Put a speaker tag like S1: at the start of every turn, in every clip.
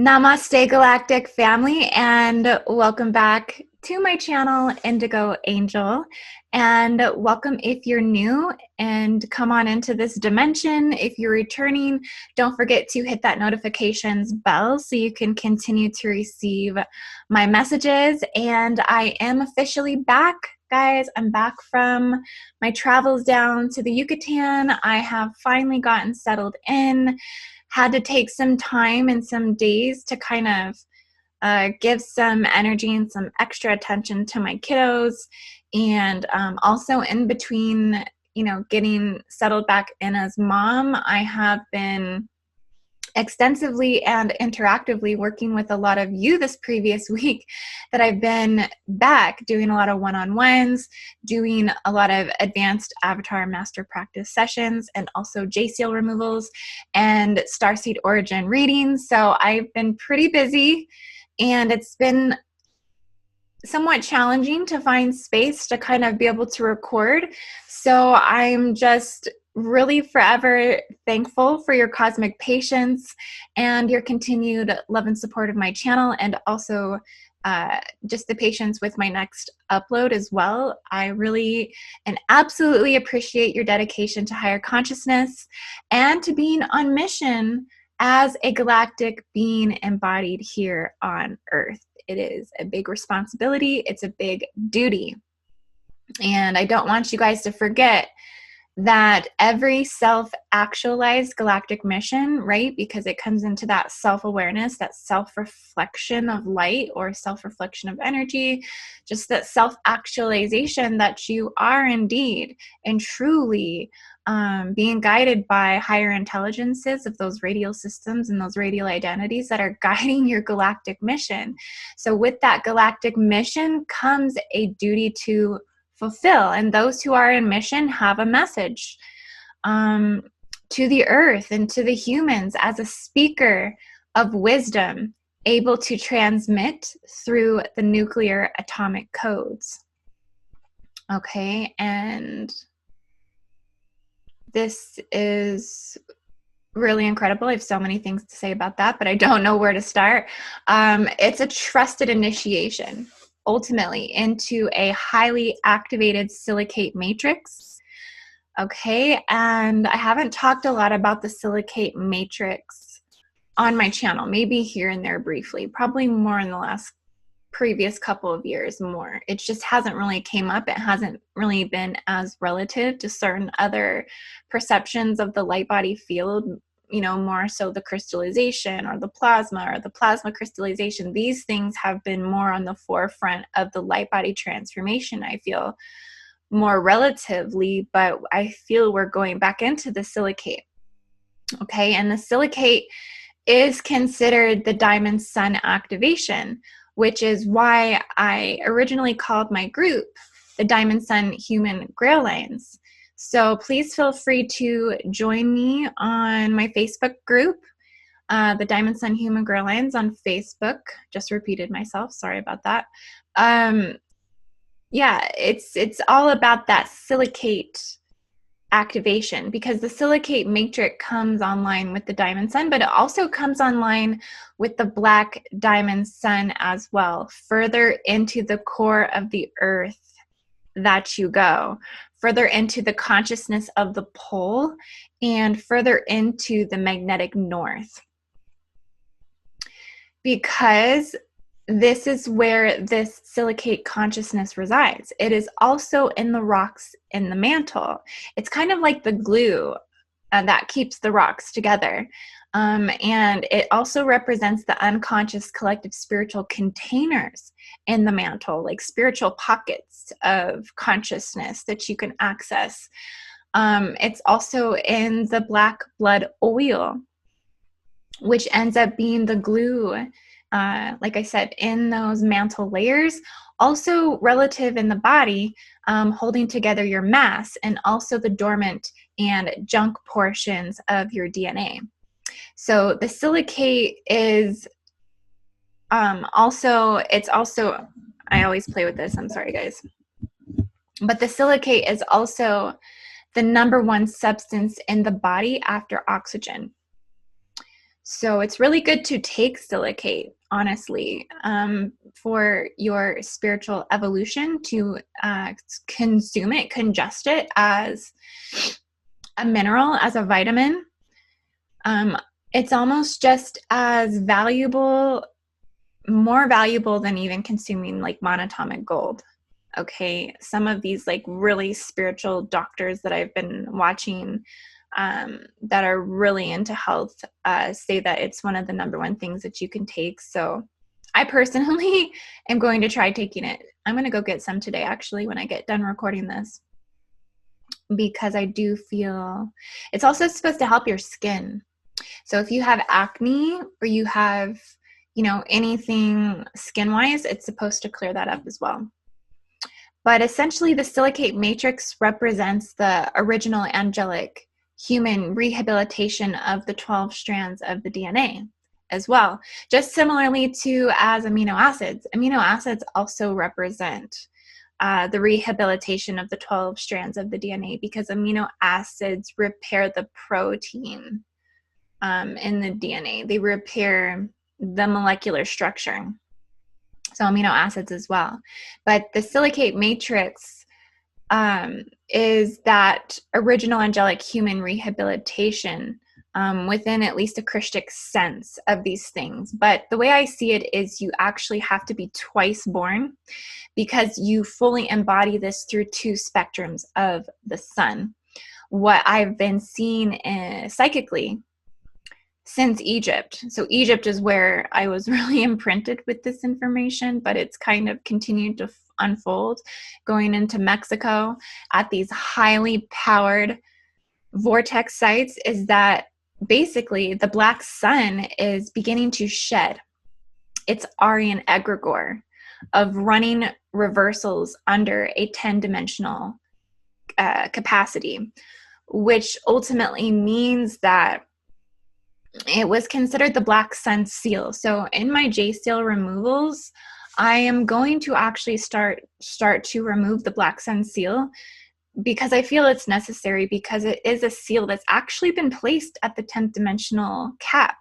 S1: Namaste Galactic family, and welcome back to my channel, Indigo Angel. And welcome if you're new and come on into this dimension. If you're returning, don't forget to hit that notifications bell so you can continue to receive my messages. And I am officially back, guys. I'm back from my travels down to the Yucatan. I have finally gotten settled in. Had to take some time and some days to kind of give some energy and some extra attention to my kiddos. And also in between, getting settled back in as mom, I have been extensively and interactively working with a lot of you this previous week that I've been back doing a lot of one-on-ones, doing a lot of advanced avatar master practice sessions, and also J-seal removals and starseed origin readings. So I've been pretty busy, and it's been somewhat challenging to find space to kind of be able to record. So I'm just really forever thankful for your cosmic patience and your continued love and support of my channel, and also just the patience with my next upload as well. I really and absolutely appreciate your dedication to higher consciousness and to being on mission as a galactic being embodied here on Earth. It is a big responsibility. It's a big duty. And I don't want you guys to forget that every self-actualized galactic mission, right? Because it comes into that self-awareness, that self-reflection of light or self-reflection of energy, just that self-actualization that you are indeed and truly being guided by higher intelligences of those radial systems and those radial identities that are guiding your galactic mission. So with that galactic mission comes a duty to fulfill, and those who are in mission have a message to the earth and to the humans as a speaker of wisdom, able to transmit through the nuclear atomic codes. Okay, and this is really incredible. I have so many things to say about that, but I don't know where to start. It's a trusted initiation ultimately into a highly activated silicate matrix. Okay, and I haven't talked a lot about the silicate matrix on my channel, maybe here and there briefly, probably more in the last previous couple of years more. It just hasn't really came up. It hasn't really been as relative to certain other perceptions of the light body field, more so the crystallization or the plasma crystallization. These things have been more on the forefront of the light body transformation, I feel, more relatively, but I feel we're going back into the silicate. Okay, and the silicate is considered the diamond sun activation, which is why I originally called my group the Diamond Sun Human Grail Lines. So please feel free to join me on my Facebook group, the Diamond Sun Human Grail Lines on Facebook. Just repeated myself. Sorry about that. Yeah, it's all about that silicate activation, because the silicate matrix comes online with the diamond sun, but it also comes online with the black diamond sun as well, further into the core of the earth that you go, further into the consciousness of the pole, and further into the magnetic north. Because this is where this silicate consciousness resides. It is also in the rocks in the mantle. It's kind of like the glue that keeps the rocks together. And it also represents the unconscious collective spiritual containers in the mantle, like spiritual pockets of consciousness that you can access. It's also in the black blood oil, which ends up being the glue, like I said, in those mantle layers, also relative in the body, holding together your mass and also the dormant and junk portions of your DNA. So the silicate is also, I always play with this, I'm sorry guys, but the silicate is also the #1 substance in the body after oxygen. So it's really good to take silicate, honestly, for your spiritual evolution, to consume it, ingest it as a mineral, as a vitamin. It's almost just as valuable, more valuable than even consuming like monatomic gold. Okay, some of these like really spiritual doctors that I've been watching that are really into health say that it's one of the number one things that you can take. So I personally am going to try taking it. I'm going to go get some today, actually, when I get done recording this, because I do feel it's also supposed to help your skin. So if you have acne or you have, anything skin-wise, it's supposed to clear that up as well. But essentially, the silicate matrix represents the original angelic human rehabilitation of the 12 strands of the DNA as well. Just similarly to as amino acids. Amino acids also represent the rehabilitation of the 12 strands of the DNA, because amino acids repair the protein in the DNA. They repair the molecular structure. So amino acids as well. But the silicate matrix is that original angelic human rehabilitation within at least a Christic sense of these things. But the way I see it is you actually have to be twice born, because you fully embody this through two spectrums of the sun. What I've been seeing psychically since Egypt. So Egypt is where I was really imprinted with this information, but it's kind of continued to unfold going into Mexico at these highly powered vortex sites, is that basically the black sun is beginning to shed its Aryan egregore of running reversals under a 10-dimensional capacity, which ultimately means that it was considered the black sun seal. So in my J seal removals, I am going to actually start to remove the black sun seal, because I feel it's necessary, because it is a seal that's actually been placed at the 10th dimensional cap.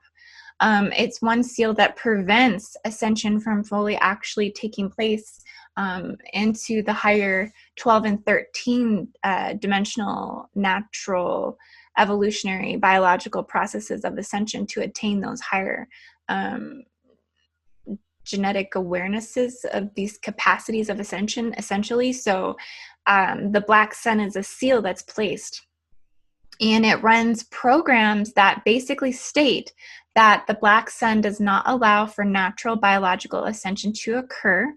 S1: It's one seal that prevents ascension from fully actually taking place into the higher 12 and 13 dimensional natural evolutionary biological processes of ascension to attain those higher genetic awarenesses of these capacities of ascension, essentially. So the black sun is a seal that's placed, and it runs programs that basically state that the black sun does not allow for natural biological ascension to occur.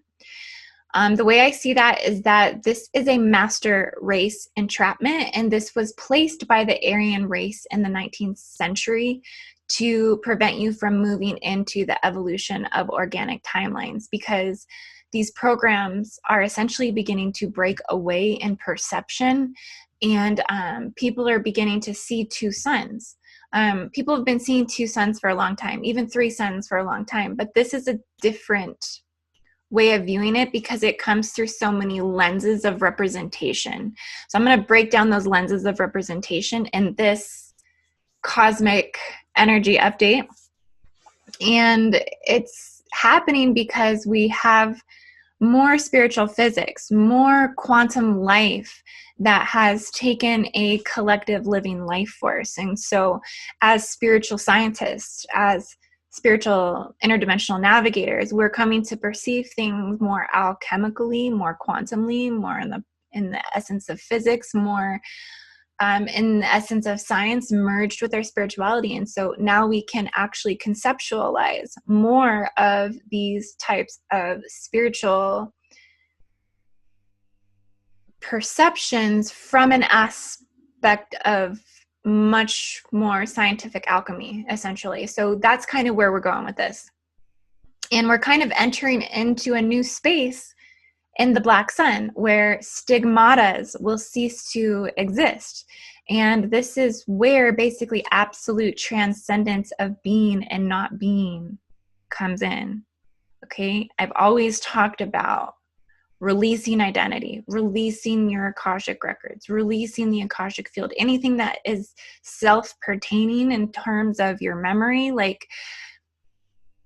S1: The way I see that is that this is a master race entrapment, and this was placed by the Aryan race in the 19th century to prevent you from moving into the evolution of organic timelines, because these programs are essentially beginning to break away in perception, and people are beginning to see two suns. People have been seeing two suns for a long time, even three suns for a long time, but this is a different way of viewing it, because it comes through so many lenses of representation. So I'm going to break down those lenses of representation in this cosmic energy update. And it's happening because we have more spiritual physics, more quantum life that has taken a collective living life force. And so as spiritual scientists, as spiritual interdimensional navigators, we're coming to perceive things more alchemically, more quantumly, more in the essence of physics, more in the essence of science merged with our spirituality. And so now we can actually conceptualize more of these types of spiritual perceptions from an aspect of much more scientific alchemy, essentially. So that's kind of where we're going with this. And we're kind of entering into a new space in the black sun where stigmatas will cease to exist. And this is where basically absolute transcendence of being and not being comes in. Okay, I've always talked about releasing identity, releasing your Akashic records, releasing the Akashic field, anything that is self-pertaining in terms of your memory. Like,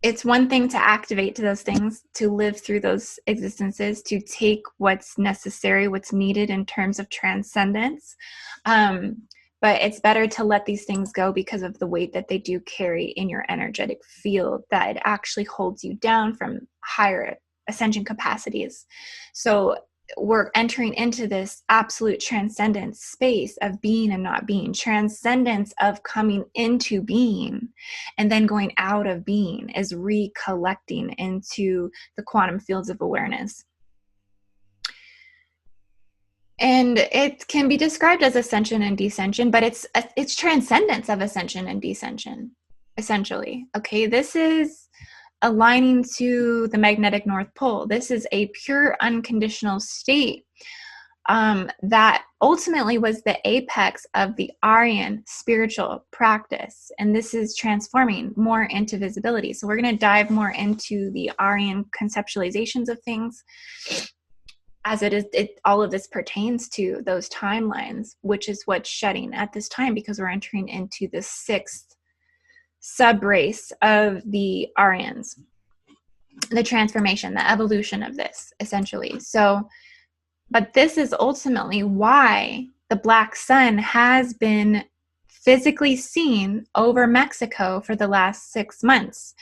S1: it's one thing to activate to those things, to live through those existences, to take what's necessary, what's needed in terms of transcendence. But it's better to let these things go because of the weight that they do carry in your energetic field, that it actually holds you down from higher ascension capacities. So we're entering into this absolute transcendence space of being and not being, transcendence of coming into being and then going out of being, is recollecting into the quantum fields of awareness. And it can be described as ascension and descension, but it's transcendence of ascension and descension, essentially. Okay, this is aligning to the magnetic North Pole. This is a pure unconditional state that ultimately was the apex of the Aryan spiritual practice. And this is transforming more into visibility. So we're going to dive more into the Aryan conceptualizations of things, as all of this pertains to those timelines, which is what's shedding at this time, because we're entering into the 6th sub-race of the Aryans, the transformation, the evolution of this, essentially. So, but this is ultimately why the black sun has been physically seen over Mexico for the last 6 months,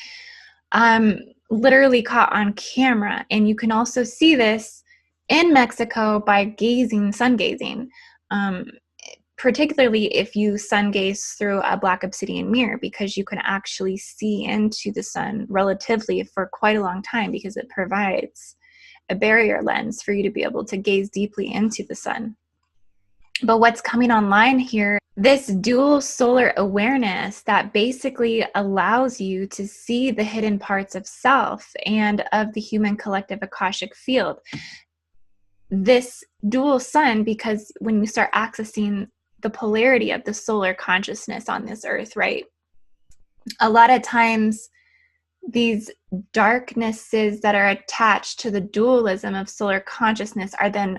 S1: literally caught on camera. And you can also see this in Mexico by sun gazing, particularly if you sun gaze through a black obsidian mirror, because you can actually see into the sun relatively for quite a long time, because it provides a barrier lens for you to be able to gaze deeply into the sun. But what's coming online here, this dual solar awareness that basically allows you to see the hidden parts of self and of the human collective Akashic field. This dual sun, because when you start accessing the polarity of the solar consciousness on this earth, right? A lot of times these darknesses that are attached to the dualism of solar consciousness are then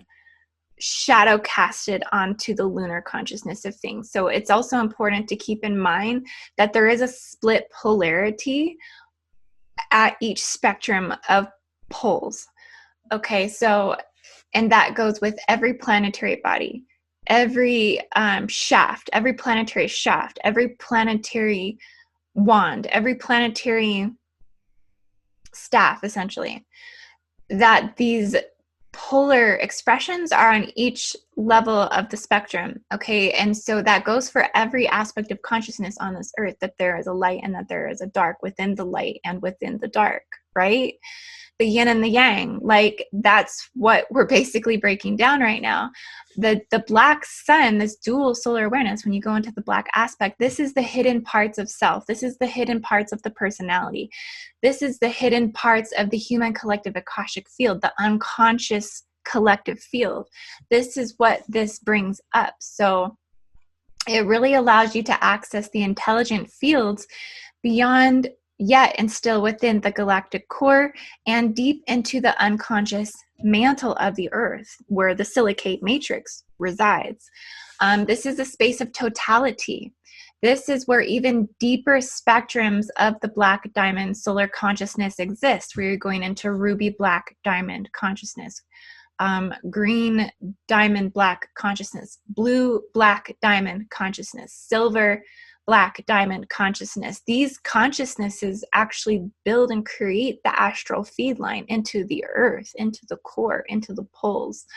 S1: shadow casted onto the lunar consciousness of things. So it's also important to keep in mind that there is a split polarity at each spectrum of poles. Okay, so, and that goes with every planetary body, every shaft, every planetary shaft, every planetary wand, every planetary staff, essentially, that these polar expressions are on each level of the spectrum. Okay, and so that goes for every aspect of consciousness on this earth, that there is a light and that there is a dark within the light and within the dark, right? The yin and the yang, like that's what we're basically breaking down right now. The black sun, this dual solar awareness, when you go into the black aspect, this is the hidden parts of self. This is the hidden parts of the personality. This is the hidden parts of the human collective Akashic field, the unconscious collective field. This is what this brings up. So it really allows you to access the intelligent fields beyond yet and still within the galactic core and deep into the unconscious mantle of the earth, where the silicate matrix resides. This is a space of totality. This is where even deeper spectrums of the black diamond solar consciousness exist, where you're going into ruby black diamond consciousness, green diamond black consciousness, blue black diamond consciousness, silver black diamond consciousness. These consciousnesses actually build and create the astral feed line into the earth, into the core, into the poles.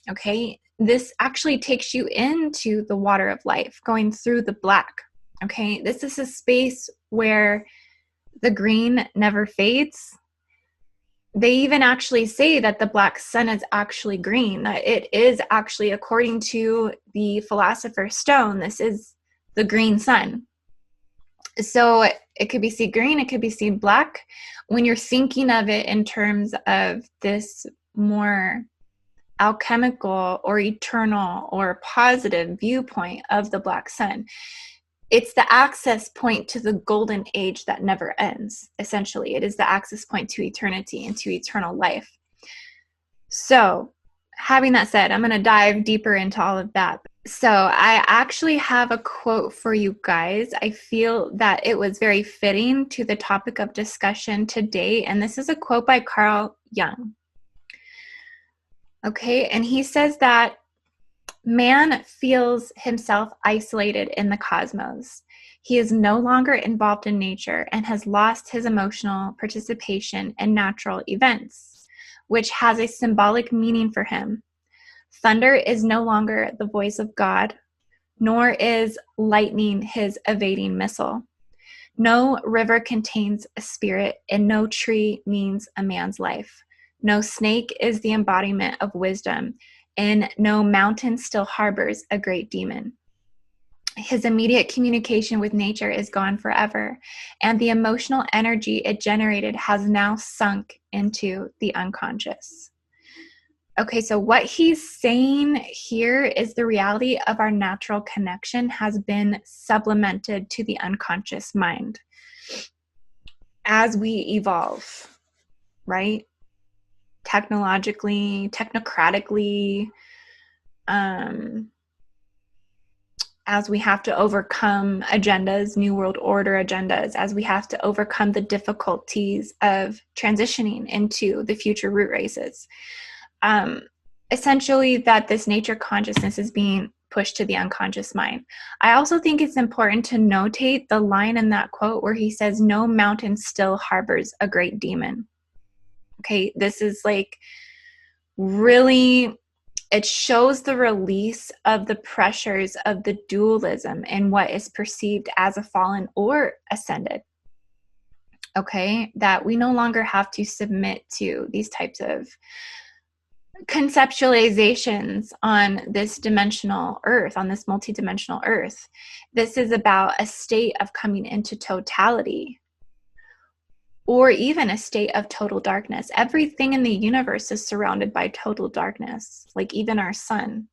S1: Okay, this actually takes you into the water of life, going through the black. Okay, this is a space where the green never fades. They even actually say that the black sun is actually green, that it is actually, according to the Philosopher's Stone, this is the green sun. So it could be seen green, it could be seen black. When you're thinking of it in terms of this more alchemical or eternal or positive viewpoint of the black sun, it's the access point to the golden age that never ends, essentially. It is the access point to eternity and to eternal life. So, having that said, I'm going to dive deeper into all of that. So, I actually have a quote for you guys. I feel that it was very fitting to the topic of discussion today. And this is a quote by Carl Jung. Okay. And he says that man feels himself isolated in the cosmos. He is no longer involved in nature and has lost his emotional participation in natural events, which has a symbolic meaning for him. Thunder is no longer the voice of God, nor is lightning his evading missile. No river contains a spirit, and no tree means a man's life. No snake is the embodiment of wisdom, and no mountain still harbors a great demon. His immediate communication with nature is gone forever, and the emotional energy it generated has now sunk into the unconscious. Okay, so what he's saying here is the reality of our natural connection has been supplemented to the unconscious mind as we evolve, right? Technologically, technocratically, as we have to overcome agendas, New World Order agendas, as we have to overcome the difficulties of transitioning into the future root races. Essentially, that this nature consciousness is being pushed to the unconscious mind. I also think it's important to notate the line in that quote where he says, no mountain still harbors a great demon. Okay, this is like really, it shows the release of the pressures of the dualism in what is perceived as a fallen or ascended. Okay, that we no longer have to submit to these types of conceptualizations on this dimensional earth, on this multidimensional earth. This is about a state of coming into totality, or even a state of total darkness. Everything in the universe is surrounded by total darkness, like even our sun.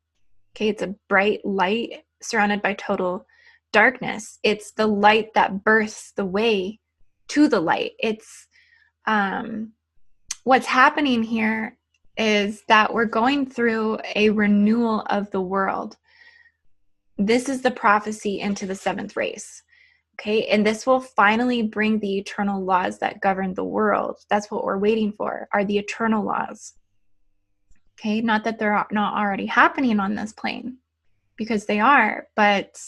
S1: Okay, it's a bright light surrounded by total darkness. It's the light that births the way to the light. It's what's happening here is that we're going through a renewal of the world. This is the prophecy into the seventh race. Okay, and this will finally bring the eternal laws that govern the world. That's what we're waiting for, are the eternal laws. Okay, not that they're not already happening on this plane, because they are, but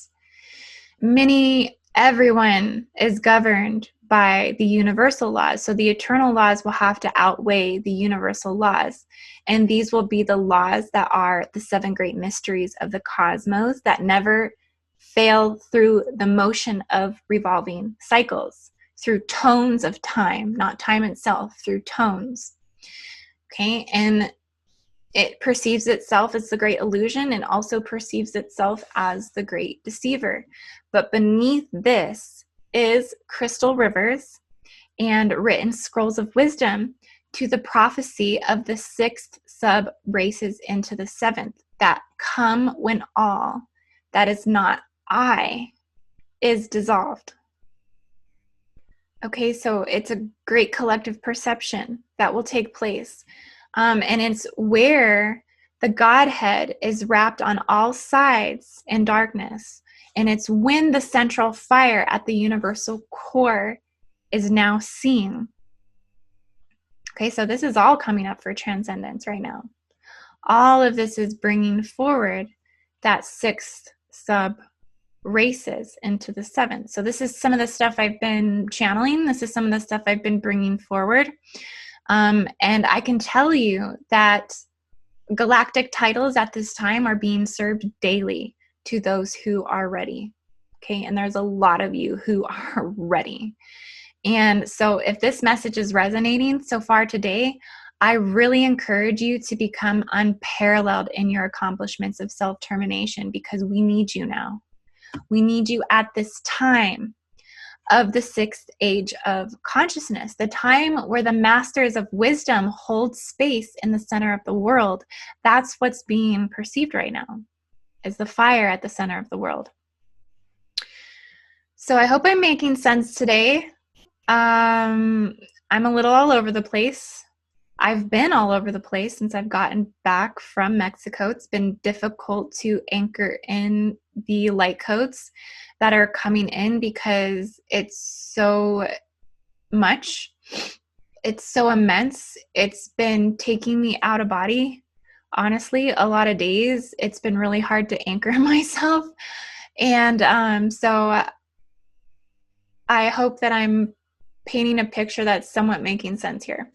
S1: everyone is governed by the universal laws. So the eternal laws will have to outweigh the universal laws. And these will be the laws that are the seven great mysteries of the cosmos that never fail through the motion of revolving cycles, through tones of time, not time itself, through tones. Okay, and it perceives itself as the great illusion and also perceives itself as the great deceiver. But beneath this is crystal rivers and written scrolls of wisdom to the prophecy of the sixth sub-races into the seventh that come when all that is not I is dissolved. Okay, so it's a great collective perception that will take place. And it's where the Godhead is wrapped on all sides in darkness. And it's when the central fire at the universal core is now seen. Okay, so this is all coming up for transcendence right now. All of this is bringing forward that sixth sub races into the seventh. So this is some of the stuff I've been channeling. This is some of the stuff I've been bringing forward. And I can tell you that galactic titles at this time are being served daily to those who are ready. Okay, and there's a lot of you who are ready. And so if this message is resonating so far today, I really encourage you to become unparalleled in your accomplishments of self-termination, because we need you now. We need you at this time of the sixth age of consciousness, the time where the masters of wisdom hold space in the center of the world. That's what's being perceived right now, is the fire at the center of the world. So I hope I'm making sense today. I'm a little all over the place. I've been all over the place since I've gotten back from Mexico. It's been difficult to anchor in the light codes that are coming in because it's so much. It's so immense. It's been taking me out of body. Honestly, a lot of days it's been really hard to anchor myself. And so I hope that I'm painting a picture that's somewhat making sense here.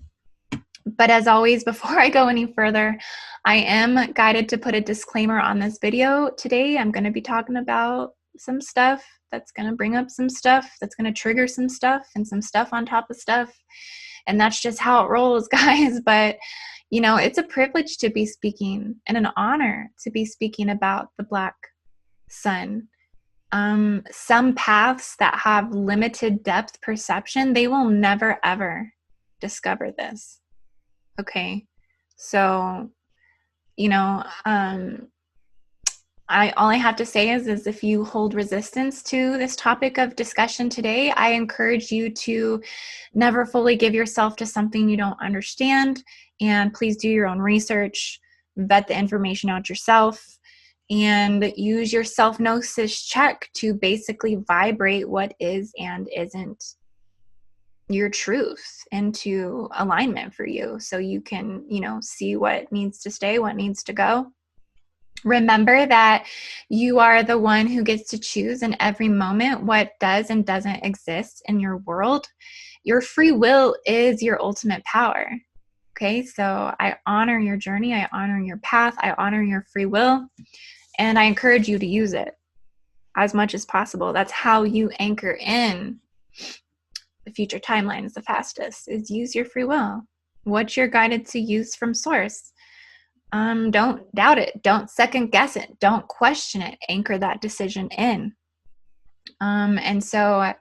S1: But as always, before I go any further, I am guided to put a disclaimer on this video. Today, I'm going to be talking about some stuff that's going to bring up some stuff, that's going to trigger some stuff and some stuff on top of stuff. And that's just how it rolls, guys. But, you know, it's a privilege to be speaking and an honor to be speaking about the black sun. Some paths that have limited depth perception, they will never, ever discover this. Okay, so, you know, all I have to say is if you hold resistance to this topic of discussion today, I encourage you to never fully give yourself to something you don't understand, and please do your own research, vet the information out yourself, and use your self-gnosis check to basically vibrate what is and isn't your truth into alignment for you, so you can, you know, see what needs to stay, what needs to go. Remember that you are the one who gets to choose in every moment what does and doesn't exist in your world. Your free will is your ultimate power. Okay, so I honor your journey, I honor your path, I honor your free will, and I encourage you to use it as much as possible. That's how you anchor in the future timelines the fastest, is use your free will. What you're guided to use from source. Don't doubt it. Don't second guess it. Don't question it. Anchor that decision in. And so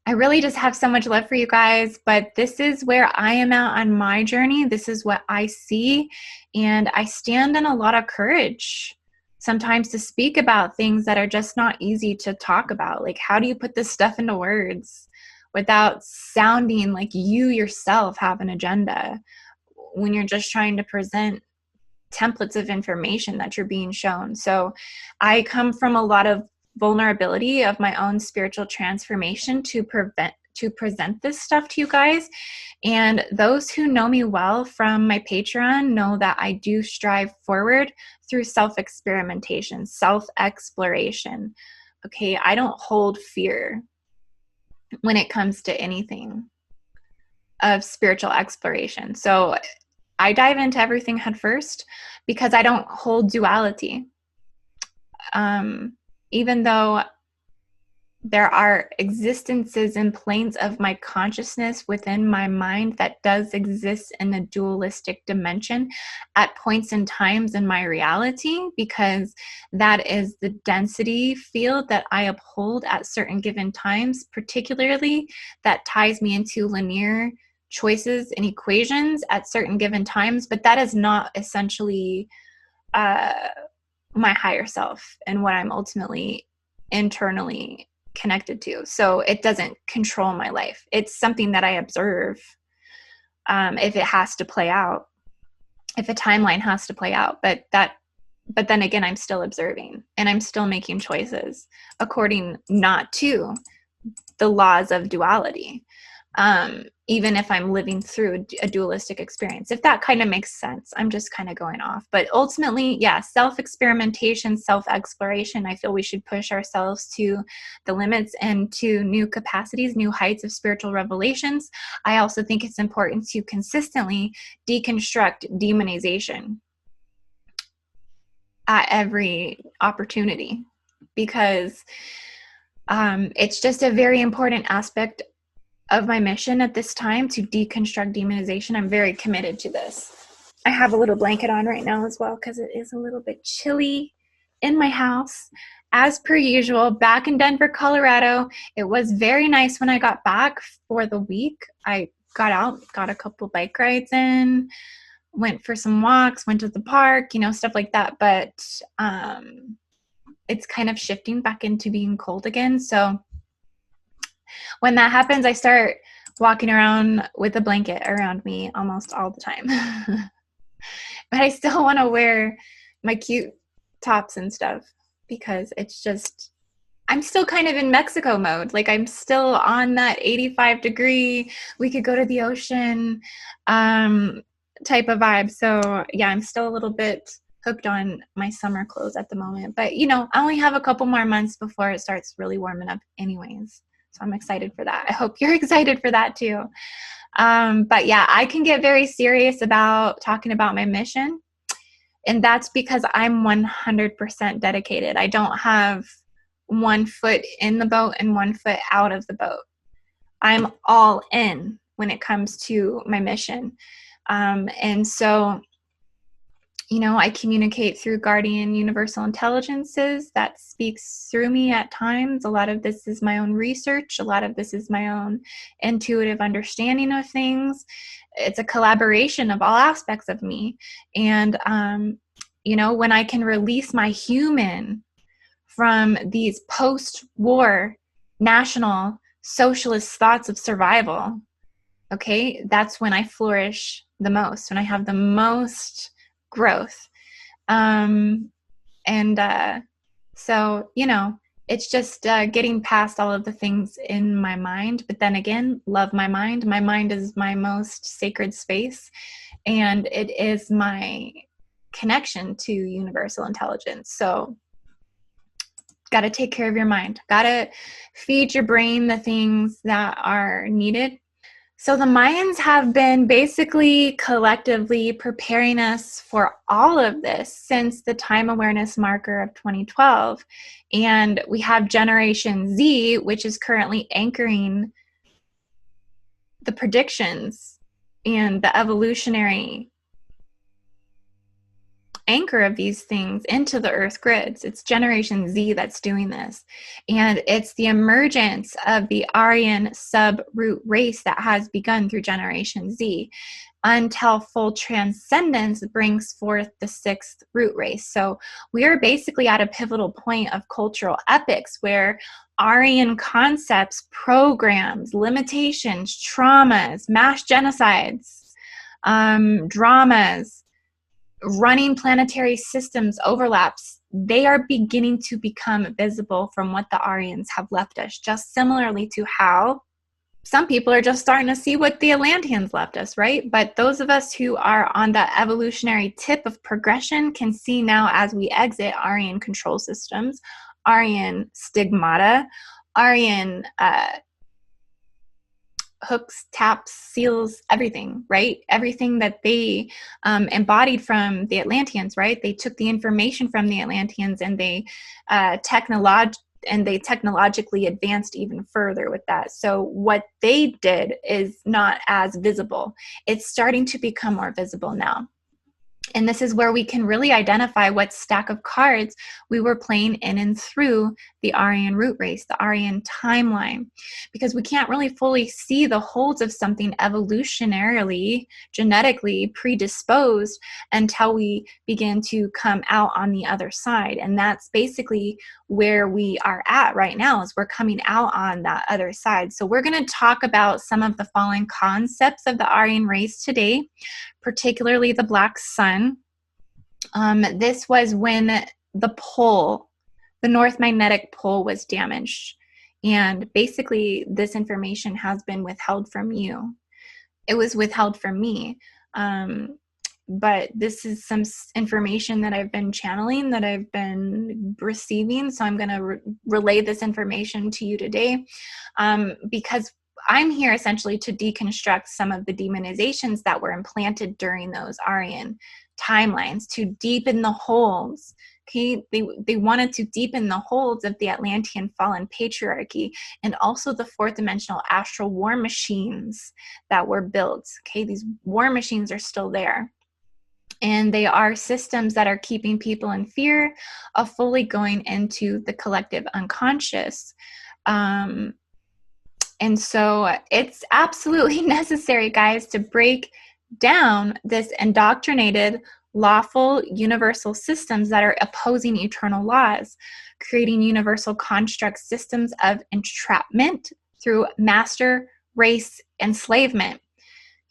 S1: I really just have so much love for you guys, but this is where I am at on my journey. This is what I see. And I stand in a lot of courage sometimes to speak about things that are just not easy to talk about. Like, how do you put this stuff into words without sounding like you yourself have an agenda when you're just trying to present templates of information that you're being shown? So I come from a lot of vulnerability of my own spiritual transformation to present this stuff to you guys. And those who know me well from my Patreon know that I do strive forward through self-experimentation, self-exploration. Okay, I don't hold fear when it comes to anything of spiritual exploration. So I dive into everything head first because I don't hold duality. Even though there are existences and planes of my consciousness within my mind that does exist in a dualistic dimension at points and times in my reality, because that is the density field that I uphold at certain given times, particularly that ties me into linear choices and equations at certain given times. But that is not essentially my higher self and what I'm ultimately internally connected to. So it doesn't control my life. It's something that I observe if it has to play out, if a timeline has to play out. But then again, I'm still observing and I'm still making choices according not to the laws of duality. Even if I'm living through a dualistic experience, if that kind of makes sense. I'm just kind of going off. But ultimately, yeah, self-experimentation, self-exploration, I feel we should push ourselves to the limits and to new capacities, new heights of spiritual revelations. I also think it's important to consistently deconstruct demonization at every opportunity, because it's just a very important aspect of my mission at this time to deconstruct demonization. I'm very committed to this. I have a little blanket on right now as well because it is a little bit chilly in my house. As per usual, back in Denver, Colorado, it was very nice when I got back for the week. I got out, got a couple bike rides in, went for some walks, went to the park, you know, stuff like that. But it's kind of shifting back into being cold again. So when that happens, I start walking around with a blanket around me almost all the time. But I still want to wear my cute tops and stuff because it's just, I'm still kind of in Mexico mode. Like I'm still on that 85-degree, we could go to the ocean type of vibe. So yeah, I'm still a little bit hooked on my summer clothes at the moment. But you know, I only have a couple more months before it starts really warming up anyways. So I'm excited for that. I hope you're excited for that too. But yeah, I can get very serious about talking about my mission. And that's because I'm 100% dedicated. I don't have one foot in the boat and one foot out of the boat. I'm all in when it comes to my mission. And so, you know, I communicate through guardian universal intelligences that speaks through me at times. A lot of this is my own research. A lot of this is my own intuitive understanding of things. It's a collaboration of all aspects of me. And, you know, when I can release my human from these post-war national socialist thoughts of survival, okay, that's when I flourish the most, when I have the most growth. So, you know, it's just getting past all of the things in my mind. But then again, love my mind. My mind is my most sacred space. And it is my connection to universal intelligence. So got to take care of your mind. Got to feed your brain the things that are needed. So the Mayans have been basically collectively preparing us for all of this since the time awareness marker of 2012. And we have Generation Z, which is currently anchoring the predictions and the evolutionary anchor of these things into the earth grids. It's Generation Z that's doing this. And it's the emergence of the Aryan sub-root race that has begun through Generation Z until full transcendence brings forth the sixth root race. So we are basically at a pivotal point of cultural epics where Aryan concepts, programs, limitations, traumas, mass genocides, dramas, running planetary systems, overlaps, they are beginning to become visible from what the Aryans have left us, just similarly to how some people are just starting to see what the Atlanteans left us, right? But those of us who are on the evolutionary tip of progression can see now as we exit Aryan control systems, Aryan stigmata, Aryan hooks, taps, seals, everything, right? Everything that they embodied from the Atlanteans, right? They took the information from the Atlanteans and they technologically advanced even further with that. So what they did is not as visible. It's starting to become more visible now. And this is where we can really identify what stack of cards we were playing in and through the Aryan root race, the Aryan timeline, because we can't really fully see the holds of something evolutionarily, genetically predisposed until we begin to come out on the other side. And that's basically where we are at right now, is we're coming out on that other side. So we're going to talk about some of the following concepts of the Aryan race today, particularly the blacksun. This was when the pole, the North Magnetic Pole, was damaged. And basically, this information has been withheld from you. It was withheld from me. But this is some information that I've been channeling, that I've been receiving. So I'm going to relay this information to you today because I'm here essentially to deconstruct some of the demonizations that were implanted during those Aryan timelines, to deepen the holds. Okay, they wanted to deepen the holds of the Atlantean fallen patriarchy and also the fourth dimensional astral war machines that were built. Okay, these war machines are still there. And they are systems that are keeping people in fear of fully going into the collective unconscious. And so it's absolutely necessary, guys, to break down this indoctrinated, lawful, universal systems that are opposing eternal laws, creating universal construct systems of entrapment through master race enslavement.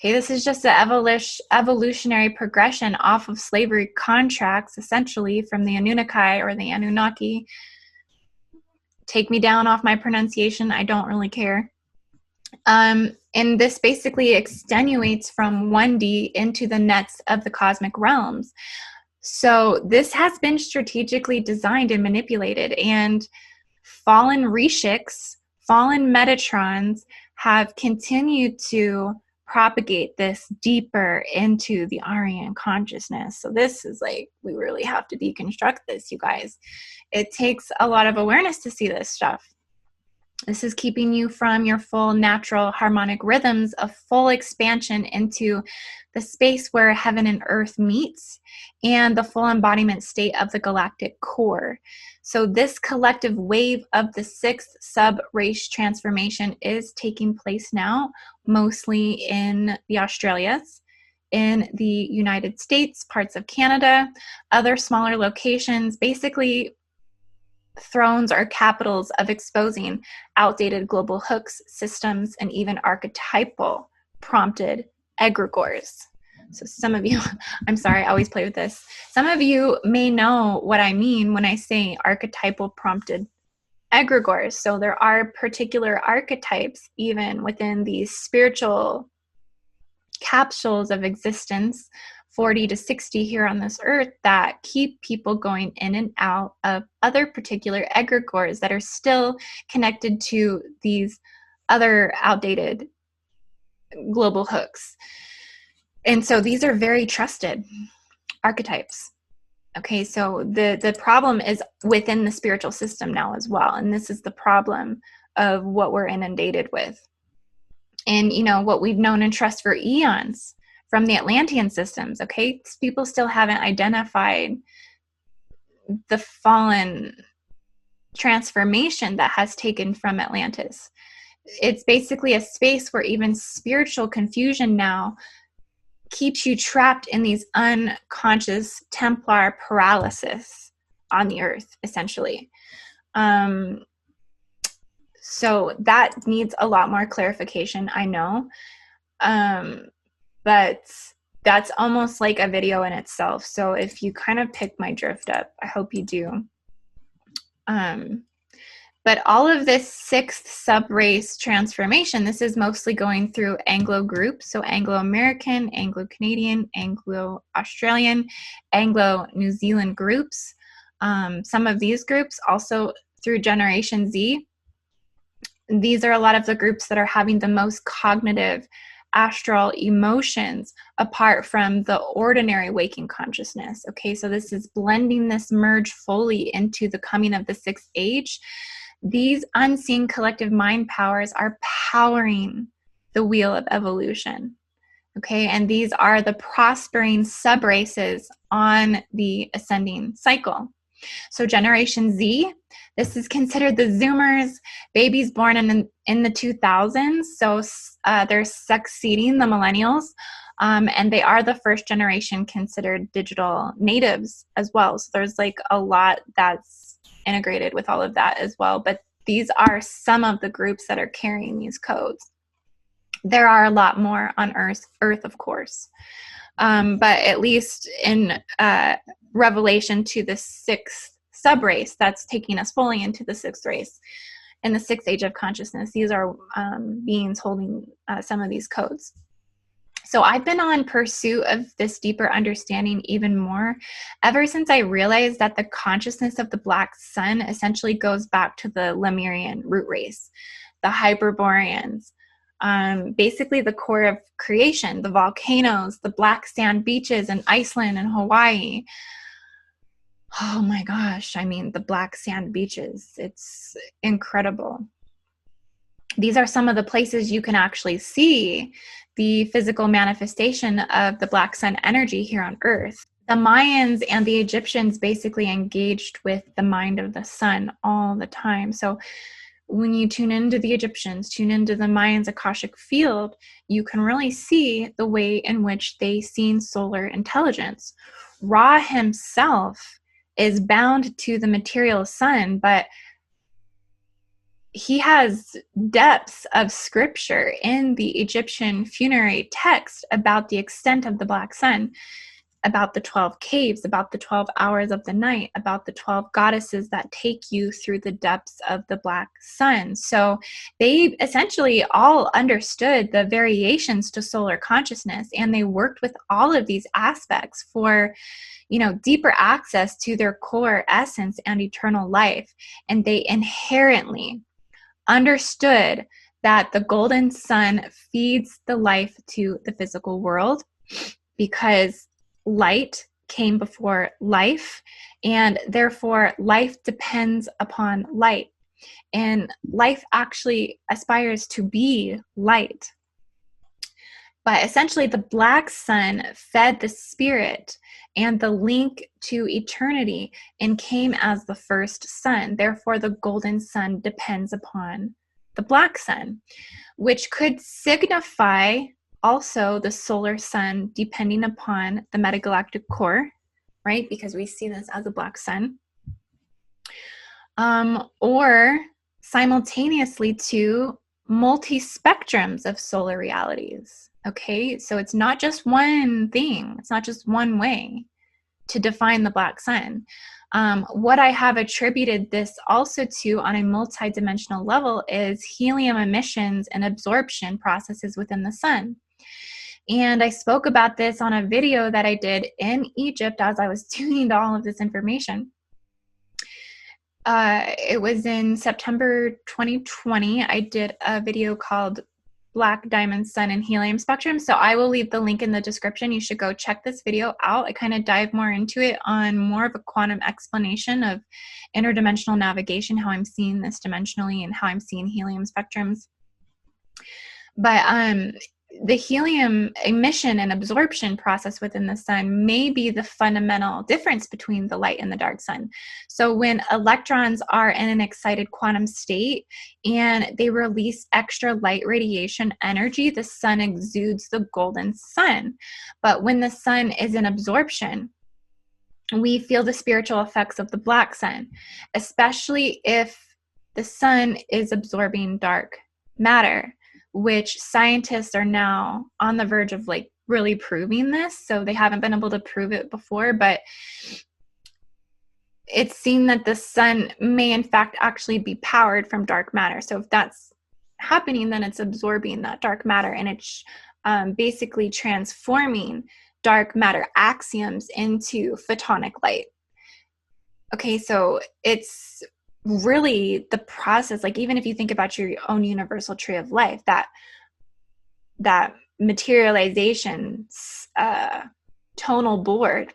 S1: Okay, this is just an evolutionary progression off of slavery contracts, essentially, from the Anunnaki or the Anunnaki. Take me down off my pronunciation, I don't really care. And this basically extenuates from 1D into the nets of the cosmic realms. So this has been strategically designed and manipulated, and fallen Rishiks, fallen Metatrons have continued to propagate this deeper into the Aryan consciousness. So this is like, we really have to deconstruct this, you guys. It takes a lot of awareness to see this stuff. This is keeping you from your full natural harmonic rhythms of full expansion into the space where heaven and earth meets and the full embodiment state of the galactic core. So this collective wave of the 6th sub-race transformation is taking place now, mostly in the Australias, in the United States, parts of Canada, other smaller locations, basically thrones or capitals of exposing outdated global hooks, systems, and even archetypal prompted egregores. So some of you, I'm sorry, I always play with this. Some of you may know what I mean when I say archetypal prompted egregores. So there are particular archetypes even within these spiritual capsules of existence, 40 to 60 here on this earth, that keep people going in and out of other particular egregores that are still connected to these other outdated global hooks. And so these are very trusted archetypes. Okay, so the problem is within the spiritual system now as well. And this is the problem of what we're inundated with. And, you know, what we've known and trust for eons from the Atlantean systems, okay? People still haven't identified the fallen transformation that has taken from Atlantis. It's basically a space where even spiritual confusion now keeps you trapped in these unconscious Templar paralysis on the earth, essentially. So that needs a lot more clarification, I know. But that's almost like a video in itself. So if you kind of pick my drift up, I hope you do. But all of this 6th sub-race transformation, this is mostly going through Anglo groups. So Anglo-American, Anglo-Canadian, Anglo-Australian, Anglo-New Zealand groups. Some of these groups also through Generation Z. These are a lot of the groups that are having the most cognitive astral emotions apart from the ordinary waking consciousness. Okay, so this is blending this merge fully into the coming of the 6th age. These unseen collective mind powers are powering the wheel of evolution. Okay, and these are the prospering sub-races on the ascending cycle. So Generation Z, this is considered the Zoomers, babies born in the 2000s. So they're succeeding the millennials, and they are the first generation considered digital natives as well. So there's like a lot that's integrated with all of that as well. But these are some of the groups that are carrying these codes. There are a lot more on Earth, of course. But at least in revelation to the 6th sub-race that's taking us fully into the 6th race in the 6th age of consciousness, these are beings holding some of these codes. So I've been on pursuit of this deeper understanding even more ever since I realized that the consciousness of the blacksun essentially goes back to the Lemurian root race, the Hyperboreans, basically the core of creation, the volcanoes, the black sand beaches in Iceland and Hawaii. Oh my gosh, I mean, the black sand beaches, it's incredible. These are some of the places you can actually see the physical manifestation of the blacksun energy here on Earth. The Mayans and the Egyptians basically engaged with the mind of the sun all the time. So when you tune into the Egyptians, tune into the Mayans' Akashic field, you can really see the way in which they seen solar intelligence. Ra himself is bound to the material sun, but he has depths of scripture in the Egyptian funerary text about the extent of the black sun, about the 12 caves, about the 12 hours of the night, about the 12 goddesses that take you through the depths of the black sun. So they essentially all understood the variations to solar consciousness, and they worked with all of these aspects for, deeper access to their core essence and eternal life. And they inherently understood that the golden sun feeds the life to the physical world, because light came before life, and therefore life depends upon light, and life actually aspires to be light. But essentially, the black sun fed the spirit and the link to eternity and came as the first sun. Therefore, the golden sun depends upon the black sun, which could signify also the solar sun depending upon the metagalactic core, right? Because we see this as a black sun. Or simultaneously to multi-spectrums of solar realities. Okay, so it's not just one thing. It's not just one way to define the black sun. What I have attributed this also to on a multi-dimensional level is helium emissions and absorption processes within the sun. And I spoke about this on a video that I did in Egypt as I was tuning into all of this information. It was in September 2020. I did a video called Black Diamond Sun and Helium Spectrum. So I will leave the link in the description. You should go check this video out. I kind of dive more into it on more of a quantum explanation of interdimensional navigation, how I'm seeing this dimensionally and how I'm seeing helium spectrums. But the helium emission and absorption process within the sun may be the fundamental difference between the light and the dark sun. So when electrons are in an excited quantum state and they release extra light radiation energy, the sun exudes the golden sun. But when the sun is in absorption, we feel the spiritual effects of the black sun, especially if the sun is absorbing dark matter, which scientists are now on the verge of really proving this. So they haven't been able to prove it before, but it's seen that the sun may in fact actually be powered from dark matter. So if that's happening, then it's absorbing that dark matter, and it's basically transforming dark matter axioms into photonic light. Okay, so it's really the process, even if you think about your own universal tree of life, that materialization tonal board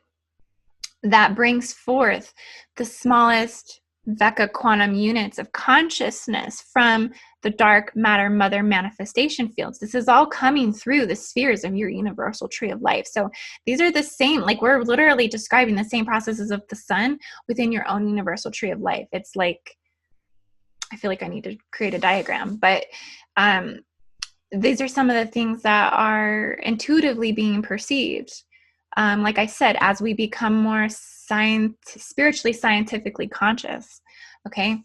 S1: that brings forth the smallest Vecca quantum units of consciousness from the dark matter mother manifestation fields. This is all coming through the spheres of your universal tree of life. So these are the same, we're literally describing the same processes of the sun within your own universal tree of life. It's I feel like I need to create a diagram, but these are some of the things that are intuitively being perceived. Like I said, as we become more spiritually, scientifically conscious, okay?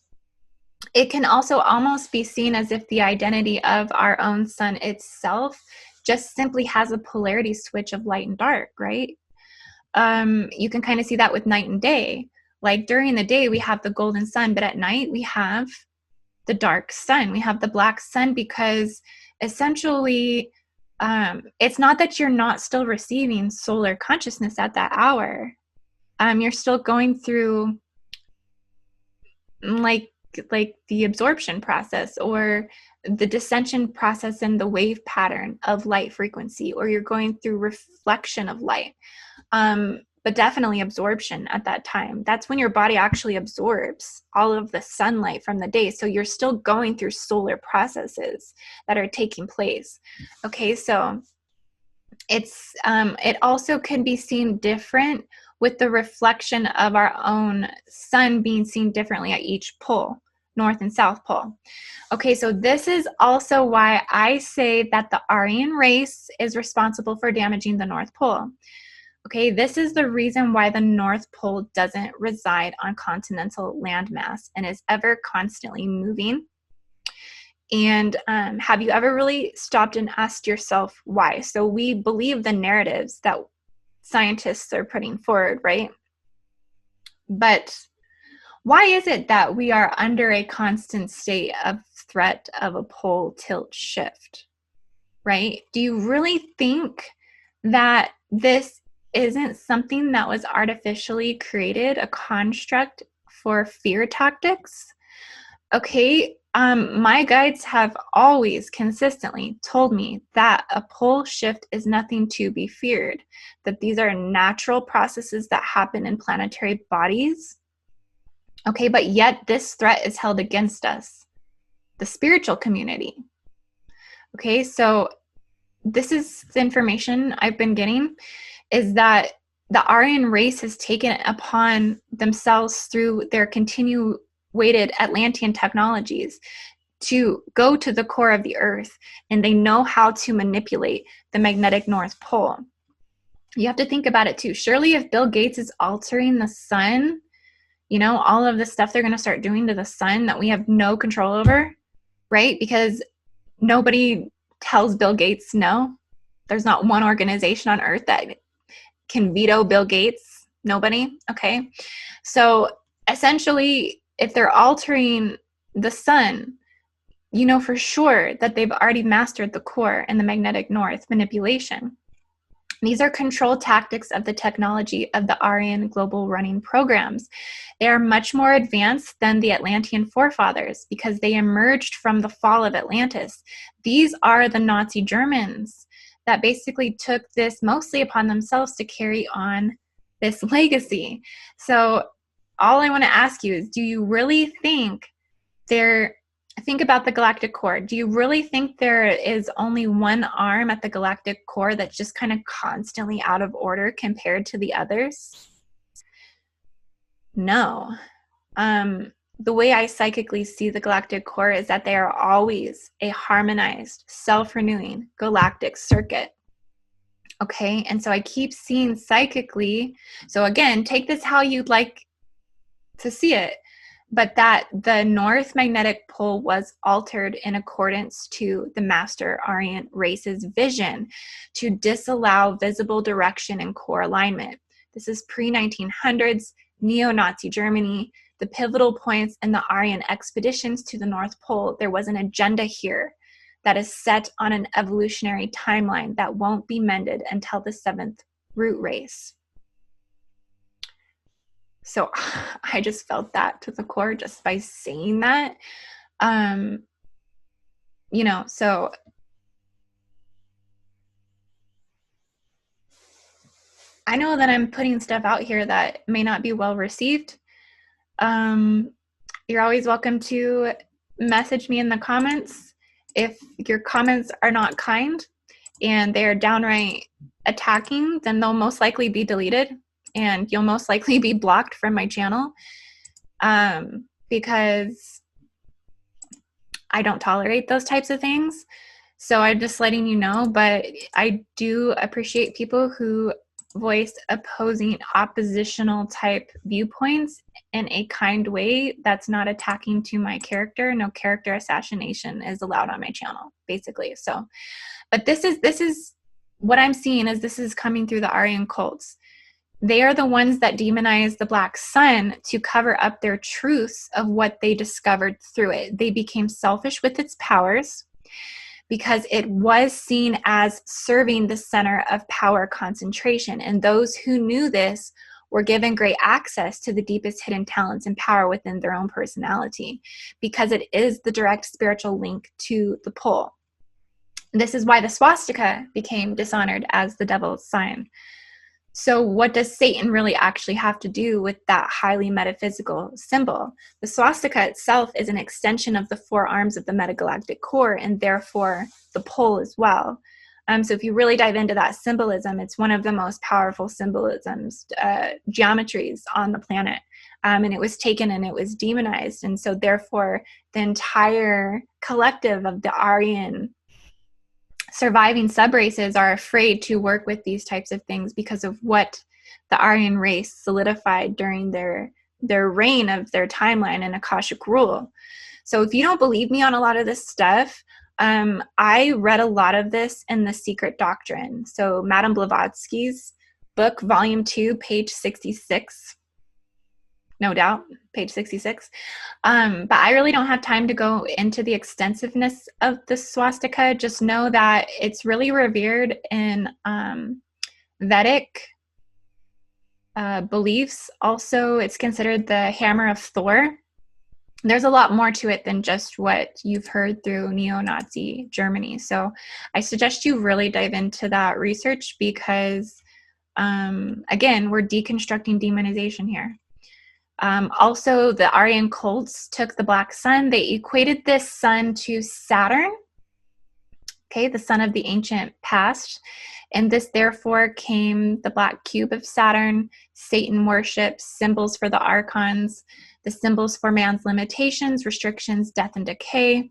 S1: It can also almost be seen as if the identity of our own sun itself just simply has a polarity switch of light and dark, right? You can kind of see that with night and day. During the day, we have the golden sun, but at night, we have the dark sun. We have the black sun, because essentially, it's not that you're not still receiving solar consciousness at that hour. You're still going through the absorption process or the dissension process in the wave pattern of light frequency, or you're going through reflection of light. But definitely absorption at that time. That's when your body actually absorbs all of the sunlight from the day. So you're still going through solar processes that are taking place. Okay, so it also can be seen different with the reflection of our own sun being seen differently at each pole, North and South Pole. Okay, so this is also why I say that the Aryan race is responsible for damaging the North Pole. Okay, this is the reason why the North Pole doesn't reside on continental landmass and is ever constantly moving. And have you ever really stopped and asked yourself why? So we believe the narratives that scientists are putting forward, right? But why is it that we are under a constant state of threat of a pole tilt shift, right? Do you really think that this isn't something that was artificially created, a construct for fear tactics? Okay, my guides have always consistently told me that a pole shift is nothing to be feared, that these are natural processes that happen in planetary bodies. Okay, but yet this threat is held against us, the spiritual community. Okay, so this is the information I've been getting, is that the Aryan race has taken it upon themselves through their continuated Atlantean technologies to go to the core of the earth, and they know how to manipulate the magnetic North Pole. You have to think about it too. Surely if Bill Gates is altering the sun, you know, all of the stuff they're going to start doing to the sun that we have no control over, right? Because nobody tells Bill Gates no. There's not one organization on earth that can veto Bill Gates. Nobody. Okay. So essentially, if they're altering the sun, you know for sure that they've already mastered the core and the magnetic north manipulation. These are control tactics of the technology of the Aryan global running programs. They are much more advanced than the Atlantean forefathers because they emerged from the fall of Atlantis. These are the Nazi Germans that basically took this mostly upon themselves to carry on this legacy. So all I want to ask you is, do you really think think about the galactic core. Do you really think there is only one arm at the galactic core that's just kind of constantly out of order compared to the others? No. The way I psychically see the galactic core is that they are always a harmonized, self-renewing galactic circuit. Okay, and so I keep seeing psychically. So again, take this how you'd like to see it, but that the North magnetic pole was altered in accordance to the master Aryan race's vision to disallow visible direction and core alignment. This is pre-1900s, neo-Nazi Germany, the pivotal points in the Aryan expeditions to the North Pole. There was an agenda here that is set on an evolutionary timeline that won't be mended until the 7th root race. So I just felt that to the core just by saying that. You know, so I know that I'm putting stuff out here that may not be well received. You're always welcome to message me in the comments. If your comments are not kind and they're downright attacking, then they'll most likely be deleted and you'll most likely be blocked from my channel, because I don't tolerate those types of things. So I'm just letting you know, but I do appreciate people who voice opposing oppositional type viewpoints in a kind way that's not attacking to my character. No character assassination is allowed on my channel, basically. So, but this is what I'm seeing is this is coming through the Aryan cults. They are the ones that demonize the black sun to cover up their truths of what they discovered through it. They became selfish with its powers because it was seen as serving the center of power concentration. And those who knew this were given great access to the deepest hidden talents and power within their own personality, because it is the direct spiritual link to the pole. This is why the swastika became dishonored as the devil's sign. So what does Satan really actually have to do with that highly metaphysical symbol? The swastika itself is an extension of the 4 arms of the metagalactic core, and therefore the pole as well. So if you really dive into that symbolism, it's one of the most powerful symbolisms, geometries on the planet. And it was taken and it was demonized. And so therefore the entire collective of the Aryan surviving subraces are afraid to work with these types of things because of what the Aryan race solidified during their reign of their timeline and Akashic rule. So if you don't believe me on a lot of this stuff, I read a lot of this in The Secret Doctrine. So Madame Blavatsky's book, volume 2, page 66. No doubt, page 66. But I really don't have time to go into the extensiveness of the swastika. Just know that it's really revered in Vedic beliefs. Also, it's considered the hammer of Thor. There's a lot more to it than just what you've heard through neo-Nazi Germany. So I suggest you really dive into that research because, again, we're deconstructing demonization here. Also, the aryancults took the black sun. They equated this sun to Saturn, okay, the sun of the ancient past. And this, therefore, came the black cube of Saturn, Satan worship, symbols for the archons, the symbols for man's limitations, restrictions, death, and decay.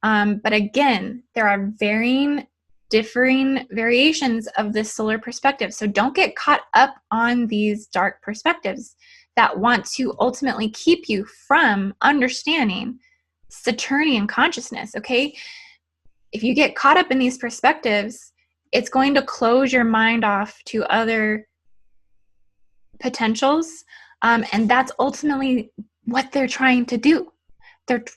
S1: But again, there are differing variations of this solar perspective. So don't get caught up on these dark perspectives that want to ultimately keep you from understanding Saturnian consciousness, okay? If you get caught up in these perspectives, it's going to close your mind off to other potentials, and that's ultimately what they're trying to do.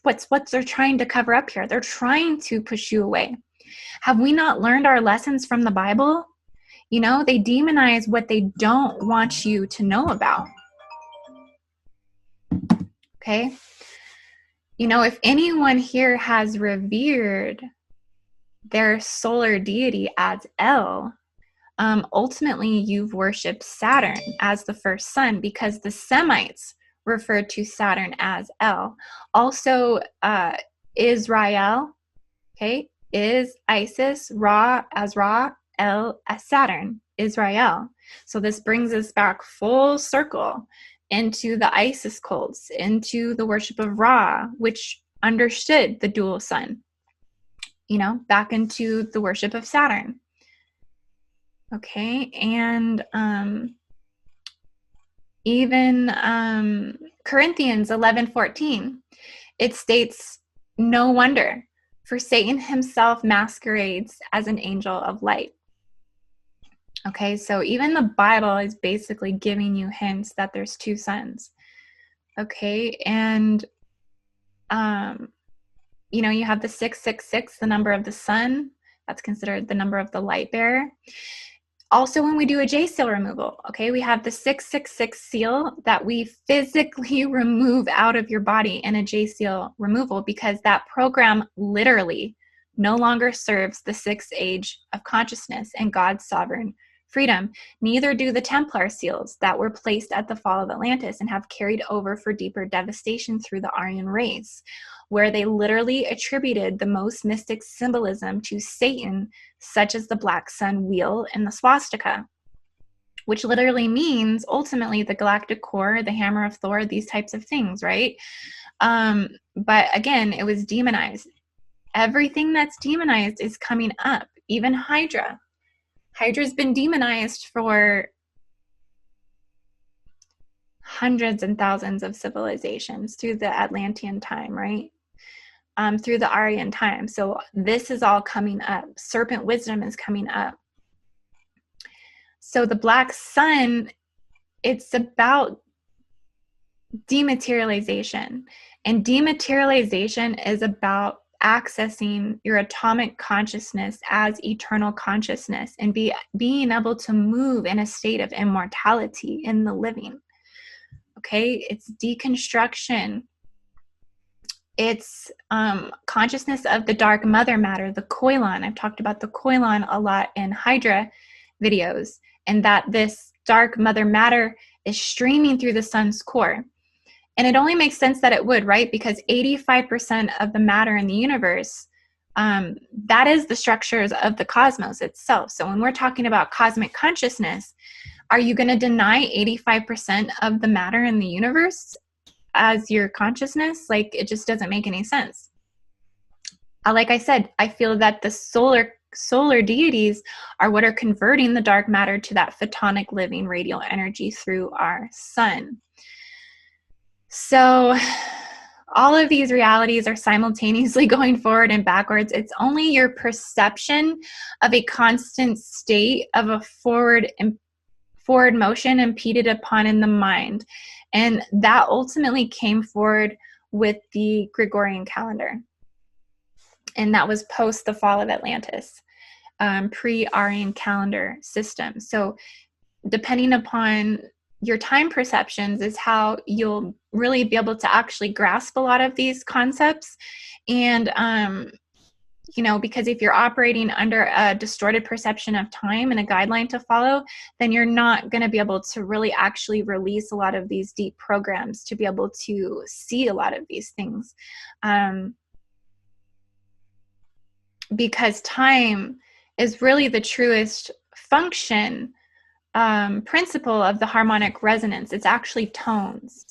S1: What they're trying to cover up here. They're trying to push you away. Have we not learned our lessons from the Bible? You know, they demonize what they don't want you to know about. Okay? You know, if anyone here has revered their solar deity as El, ultimately you've worshipped Saturn as the first sun, because the Semites referred to Saturn as El. Also, Israel, okay, is Isis, Ra as Ra, El as Saturn, Israel. So this brings us back full circle into the Isis cults, into the worship of Ra, which understood the dual sun, you know, back into the worship of Saturn. Okay, and even Corinthians 11:14, it states, "No wonder, for Satan himself masquerades as an angel of light." Okay, so even the Bible is basically giving you hints that there's two suns. Okay, and you know, you have the 666, the number of the sun. That's considered the number of the light bearer. Also, when we do a J seal removal, okay, we have the 666 seal that we physically remove out of your body in a J seal removal, because that program literally no longer serves the sixth age of consciousness and God's sovereign freedom. Neither do the Templar seals that were placed at the fall of Atlantis and have carried over for deeper devastation through the Aryan race, where they literally attributed the most mystic symbolism to Satan, such as the black sun wheel and the swastika, which literally means ultimately the galactic core, the hammer of Thor, these types of things, right? But again, it was demonized. Everything that's demonized is coming up, even Hydra. Hydra's been demonized for hundreds and thousands of civilizations through the Atlantean time, right? Through the Aryan time. So this is all coming up. Serpent wisdom is coming up. So the black sun, it's about dematerialization. And dematerialization is about accessing your atomic consciousness as eternal consciousness and being able to move in a state of immortality in the living. Okay, it's deconstruction. It's consciousness of the dark mother matter, the koilon. I've talked about the koilon a lot in Hydra videos, and that this dark mother matter is streaming through the sun's core. And it only makes sense that it would, right? Because 85% of the matter in the universe, that is the structures of the cosmos itself. So when we're talking about cosmic consciousness, are you going to deny 85% of the matter in the universe as your consciousness? Like, it just doesn't make any sense. Like I said, I feel that the solar deities are what are converting the dark matter to that photonic living radial energy through our sun. So all of these realities are simultaneously going forward and backwards. It's only your perception of a constant state of a forward motion impeded upon in the mind. And that ultimately came forward with the Gregorian calendar. And that was post the fall of Atlantis, pre-Aryan calendar system. So depending upon your time perceptions is how you'll really be able to actually grasp a lot of these concepts. And you know, because if you're operating under a distorted perception of time and a guideline to follow, then you're not going to be able to really actually release a lot of these deep programs to be able to see a lot of these things. Because time is really the truest function, principle of the harmonic resonance. It's actually tones.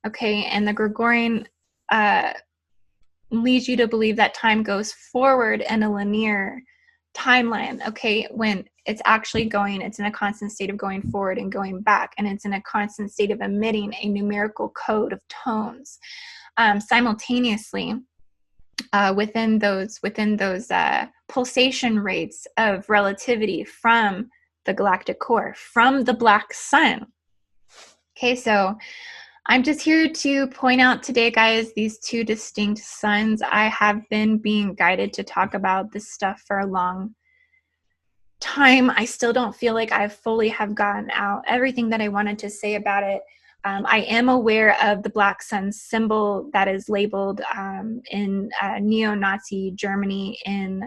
S1: Okay. And the Gregorian, leads you to believe that time goes forward in a linear timeline, okay, when it's actually going, it's in a constant state of going forward and going back, and it's in a constant state of emitting a numerical code of tones simultaneously within those pulsation rates of relativity from the galactic core, from the black sun. Okay, so I'm just here to point out today, guys, these two distinct suns. I have been being guided to talk about this stuff for a long time. I still don't feel like I fully have gotten out everything that I wanted to say about it. I am aware of the black sun symbol that is labeled in neo-Nazi Germany in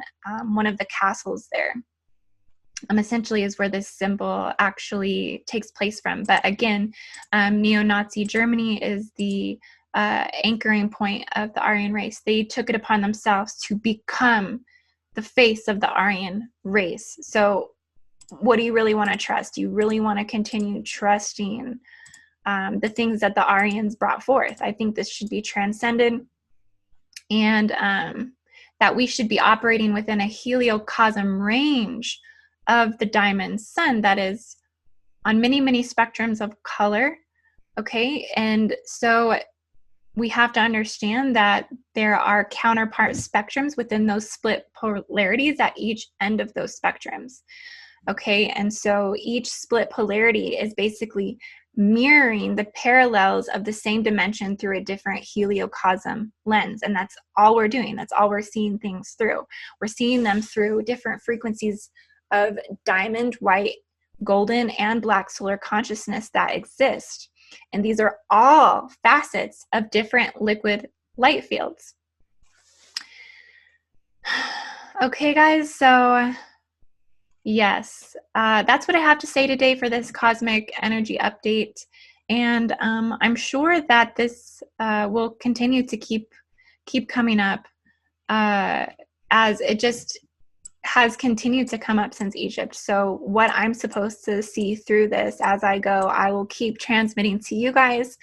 S1: one of the castles there. Essentially is where this symbol actually takes place from. But again, neo-Nazi Germany is the anchoring point of the Aryan race. They took it upon themselves to become the face of the Aryan race. So what do you really want to trust? You really want to continue trusting the things that the Aryans brought forth. I think this should be transcended, and that we should be operating within a heliocosm range of the diamond sun that is on many, many spectrums of color. Okay. And so we have to understand that there are counterpart spectrums within those split polarities at each end of those spectrums. Okay. And so each split polarity is basically mirroring the parallels of the same dimension through a different heliocosm lens. And that's all we're doing. That's all we're seeing things through. We're seeing them through different frequencies of diamond, white, golden, and black solar consciousness that exist. And these are all facets of different liquid light fields. Okay, guys, so yes, that's what I have to say today for this cosmic energy update. And I'm sure that this will continue to keep coming up as it just has continued to come up since Egypt. So what I'm supposed to see through this as I go, I will keep transmitting to you guys.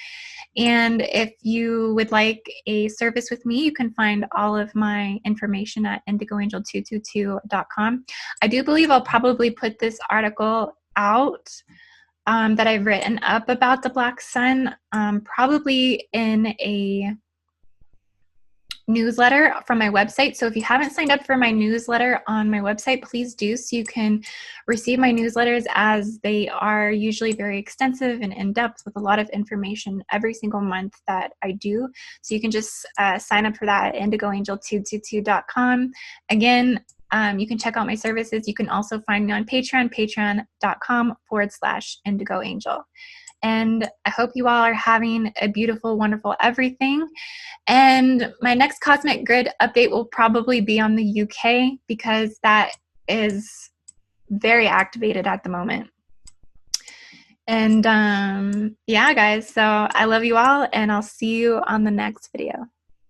S1: And if you would like a service with me, you can find all of my information at indigoangel222.com. I do believe I'll probably put this article out that I've written up about the black sun, probably in a newsletter from my website. So if you haven't signed up for my newsletter on my website, please do, so you can receive my newsletters, as they are usually very extensive and in-depth with a lot of information every single month that I do. So you can just sign up for that at indigoangel222.com. Again, you can check out my services. You can also find me on Patreon, patreon.com/indigoangel. And I hope you all are having a beautiful, wonderful everything. And my next Cosmic Grid update will probably be on the UK, because that is very activated at the moment. And yeah, guys, so I love you all, and I'll see you on the next video.